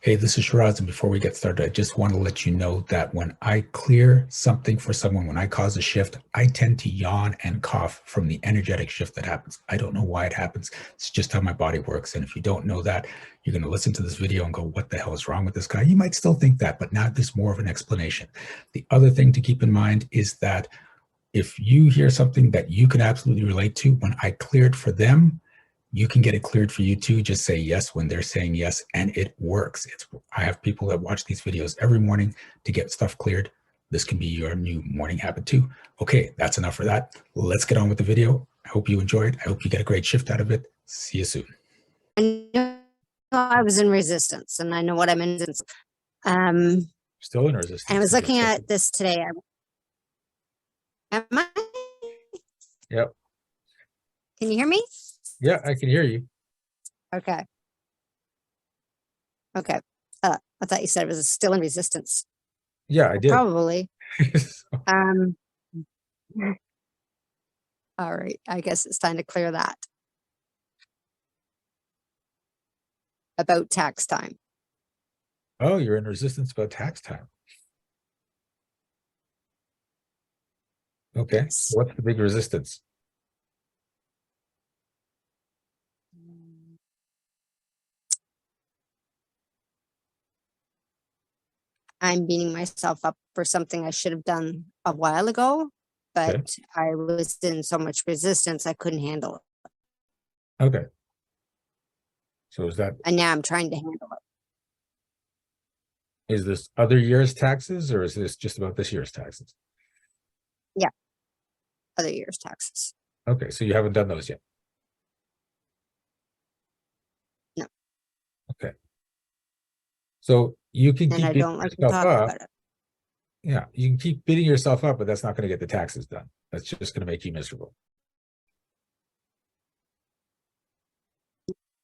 Hey, this is Shiraz, and before we get started, I just want to let you know that when I clear something for someone, when I cause a shift, I tend to yawn and cough from the energetic shift that happens. I don't know why it happens. It's just how my body works. And if you don't know that, you're going to listen to this video and go, what the hell is wrong with this guy? You might still think that, but now there's more of an explanation. The other thing to keep in mind is that if you hear something that you can absolutely relate to, when I cleared for them, you can get it cleared for you too. Just say yes when they're saying yes, and it works. I have people that watch these videos every morning to get stuff cleared. This can be your new morning habit too. Okay, that's enough for that. Let's get on with the video. I hope you enjoyed. I hope you get a great shift out of it. See you soon. I know I was in resistance, and I know what I'm in resistance. Still in resistance. And I was looking at this today. Am I? Yep. Can you hear me? Yeah, I can hear you. Okay. Okay. I thought you said it was still in resistance. Yeah, I did. Probably. All right. I guess it's time to clear that. About tax time. Oh, you're in resistance about tax time. Okay. Yes. What's the big resistance? I'm beating myself up for something I should have done a while ago, but Okay. I was in so much resistance I couldn't handle it. Okay. So is now I'm trying to handle it. Is this other year's taxes, or is this just about this year's taxes? Yeah. Other year's taxes. Okay, so you haven't done those yet. No. Okay. So you can And keep I beating don't like to yourself talk up. about it. Yeah, you can keep beating yourself up, but that's not going to get the taxes done. That's just going to make you miserable.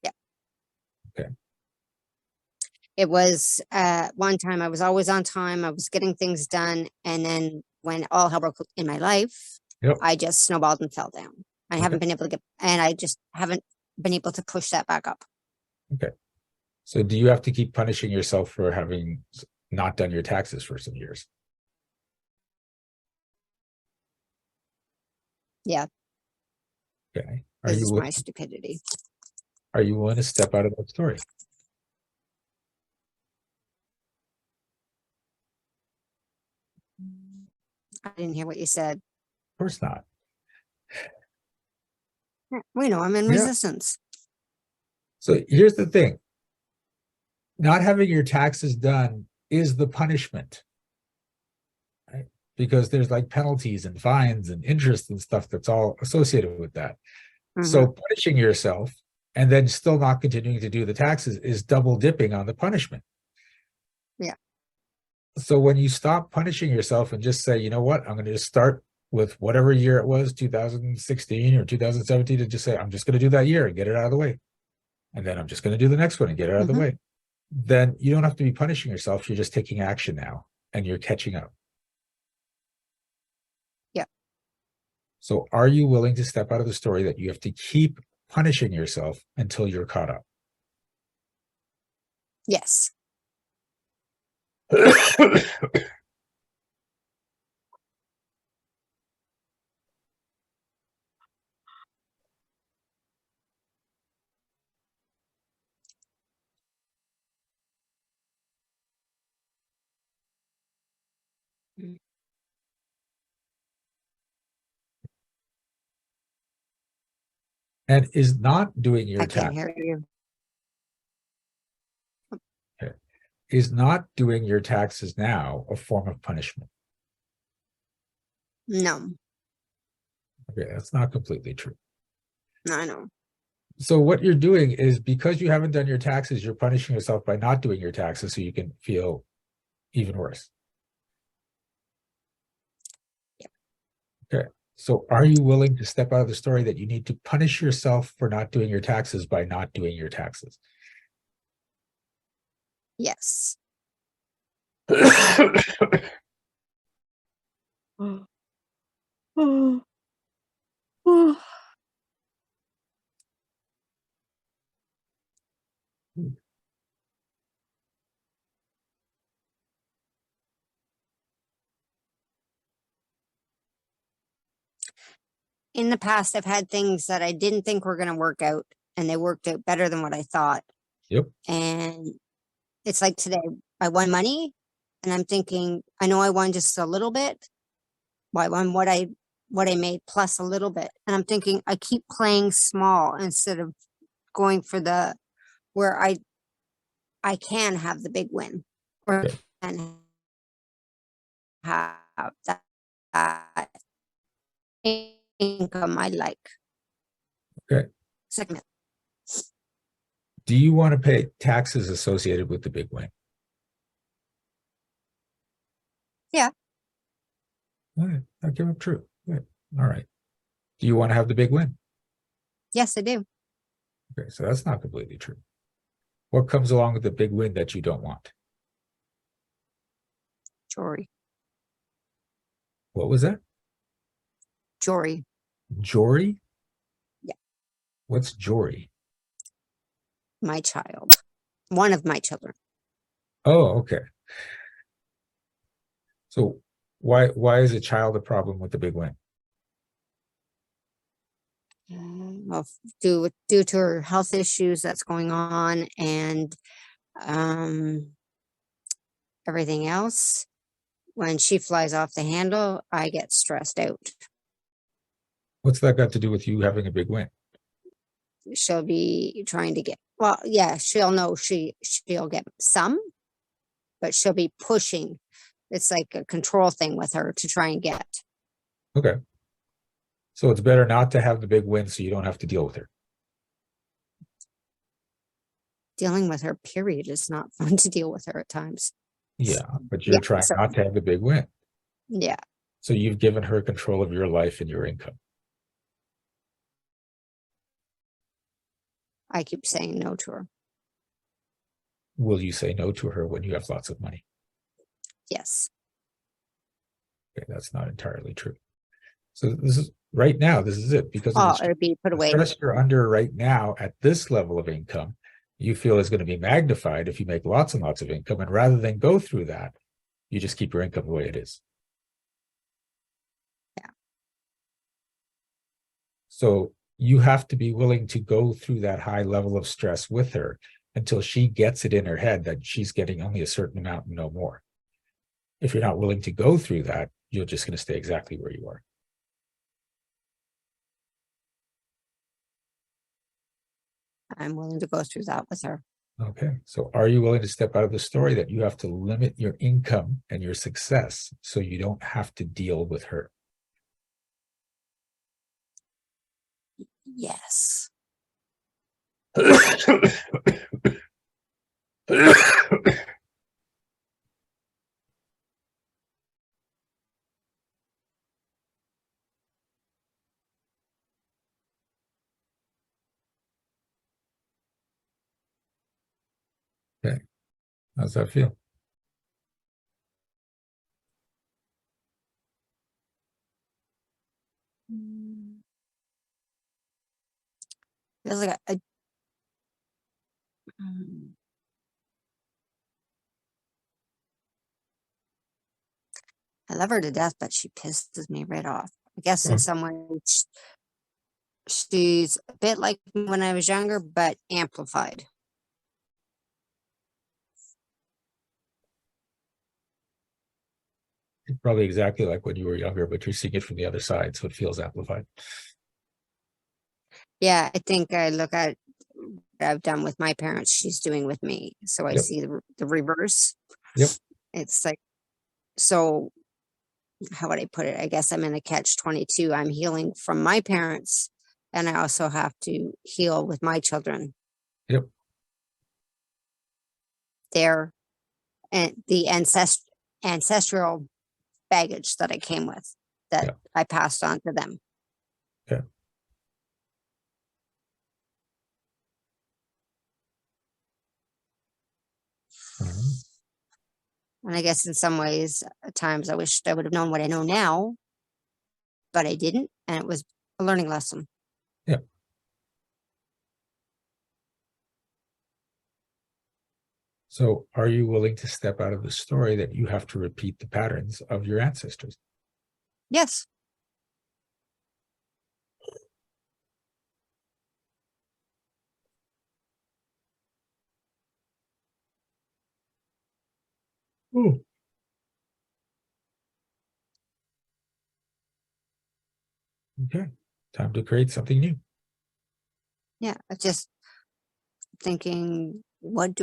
Yeah. Okay. It was one time I was always on time. I was getting things done. And then when all hell broke in my life, Yep. I just snowballed and fell down. I haven't been able to I just haven't been able to push that back up. Okay. So do you have to keep punishing yourself for having not done your taxes for some years? Yeah. Okay. This is my stupidity. Are you willing to step out of that story? I didn't hear what you said. Of course not. We know I'm in resistance. So here's the thing. Not having your taxes done is the punishment, right? Because there's like penalties and fines and interest and stuff that's all associated with that. So punishing yourself and then still not continuing to do the taxes is double dipping on the punishment. Yeah. So when you stop punishing yourself and just say, you know what, I'm going to just start with whatever year it was, 2016 or 2017, and just say, I'm just going to do that year and get it out of the way. And then I'm just going to do the next one and get it out of the way. Then you don't have to be punishing yourself. You're just taking action now and you're catching up. Yeah. So are you willing to step out of the story that you have to keep punishing yourself until you're caught up? Yes. And is not doing your I can't tax hear you. is not doing your taxes now a form of punishment? No. Okay, that's not completely true. No, I know. So what you're doing is, because you haven't done your taxes, you're punishing yourself by not doing your taxes so you can feel even worse. Yeah. Okay. So are you willing to step out of the story that you need to punish yourself for not doing your taxes by not doing your taxes? Yes. in the past, I've had things that I didn't think were going to work out, and they worked out better than what I thought. Yep. And it's like today, I won money, and I'm thinking, I know I won just a little bit. Well, I won what I made plus a little bit, and I'm thinking I keep playing small instead of going for the where I can have the big win or Okay. can have that income I like. Okay. Second, Do you want to pay taxes associated with the big win? yeah, All right. I give up true. Good. All right. Do you want to have the big win? yes, I do. Okay, so that's not completely true. What comes along with the big win that you don't want? Jory, What was that? Jory, Jory? yeah, What's Jory? my child, one of my children. Oh, okay. So why is a child a problem with the big win? Well, due to her health issues that's going on and um, everything else. When she flies off the handle, I get stressed out. What's that got to do with you having a big win? She'll be trying to get, well, yeah, she'll know she'll get some, but she'll be pushing. It's like a control thing with her to try and get. Okay. So it's better not to have the big win so you don't have to deal with her. Dealing with her, period, is not fun to deal with her at times. Yeah, but you're trying so, not to have the big win. yeah, So you've given her control of your life and your income. I keep saying no to her. Will you say no to her when you have lots of money? Yes. Okay, that's not entirely true. So this is right now, this is it. Because of Oh, it'll be put the away. stress you're under right now at this level of income, you feel is going to be magnified if you make lots and lots of income. And rather than go through that, you just keep your income the way it is. Yeah. So you have to be willing to go through that high level of stress with her until she gets it in her head that she's getting only a certain amount and no more. If you're not willing to go through that, you're just going to stay exactly where you are. I'm willing to go through that with her. Okay. So are you willing to step out of the story that you have to limit your income and your success so you don't have to deal with her? Yes. Okay. How's that feel? Feels like mm, I love her to death, but she pisses me right off. I guess in some ways she's a bit like me when I was younger, but amplified. Probably exactly like when you were younger, but you're seeing it from the other side, so it feels amplified. Yeah, I think I look at what I've done with my parents, she's doing with me. So I Yep. see the reverse. Yep. It's like, so how would I put it? I guess I'm in a catch 22. I'm healing from my parents, and I also have to heal with my children. Yep. Their and the ancestral baggage that I came with that Yeah. I passed on to them. Okay. And I guess in some ways, at times I wished I would have known what I know now, but I didn't. And it was a learning lesson. Yeah. So are you willing to step out of the story that you have to repeat the patterns of your ancestors? Yes. Ooh. Okay. Time to create something new. Yeah, I just thinking, what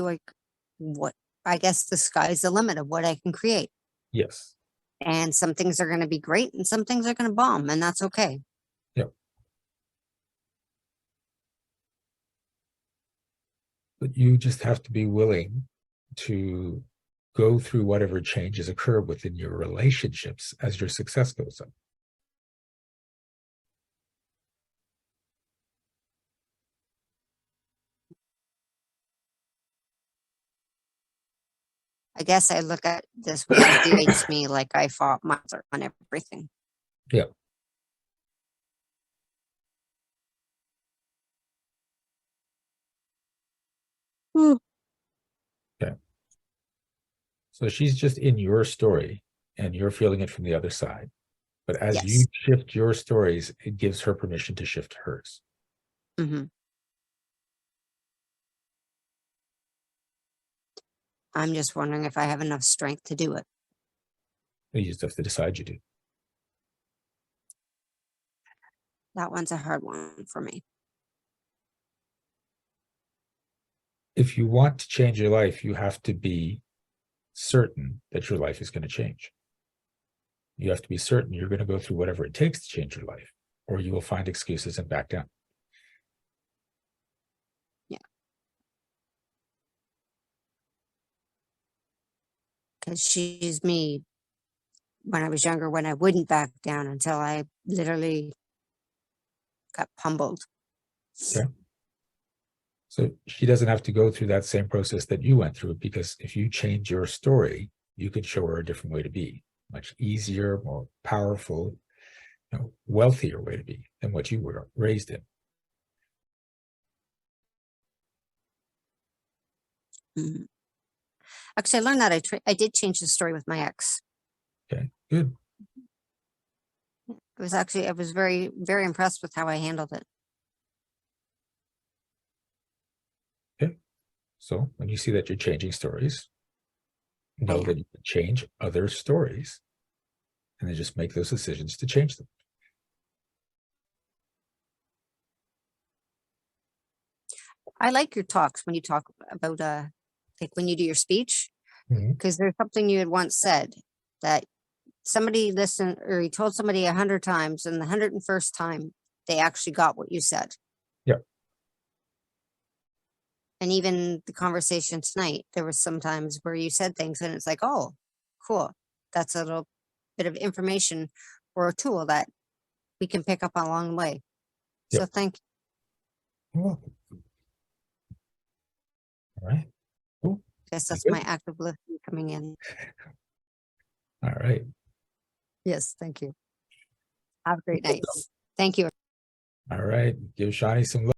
I guess the sky's the limit of what I can create. Yes. And some things are going to be great and some things are going to bomb, and that's okay. Yep. But you just have to be willing to go through whatever changes occur within your relationships as your success goes up. I guess I look at this which infuriates me like I fought my mother on everything. Yeah. Mm. Okay. So she's just in your story and you're feeling it from the other side. But as you Yes. shift your stories, it gives her permission to shift hers. Hmm. I'm just wondering if I have enough strength to do it. You just have to decide you do. That one's a hard one for me. If you want to change your life, you have to be certain that your life is going to change. You have to be certain you're going to go through whatever it takes to change your life, or you will find excuses and back down. Yeah. Because she's me when I was younger, when I wouldn't back down until I literally got pummeled. Okay. So she doesn't have to go through that same process that you went through, because if you change your story, you can show her a different way to be, much easier, more powerful, wealthier way to be than what you were raised in. Mhm. Actually, I learned that I did change the story with my ex. Okay, good. I was very, very impressed with how I handled it. Okay. So when you see that you're changing stories, I know that am. you can change other stories and then just make those decisions to change them. I like your talks when you talk about, like when you do your speech, Mhm. because there's something you had once said that somebody listened or you told somebody 100 times, and the 101st time they actually got what you said. Yeah. And even the conversation tonight, there was some times where you said things and it's like, oh, cool. That's a little bit of information or a tool that we can pick up along the way. Yeah. So thank you. You're welcome. All right. Cool. Guess You that's my good? act of listening coming in. All right. Yes, thank you. Have a great night. Thank you. All right. Give Shani some love.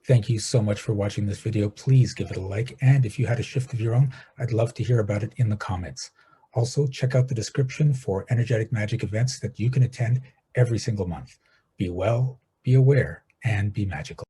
Thank you so much for watching this video. Please give it a like. And if you had a shift of your own, I'd love to hear about it in the comments. Also, check out the description for energetic magic events that you can attend every single month. Be well, be aware, and be magical.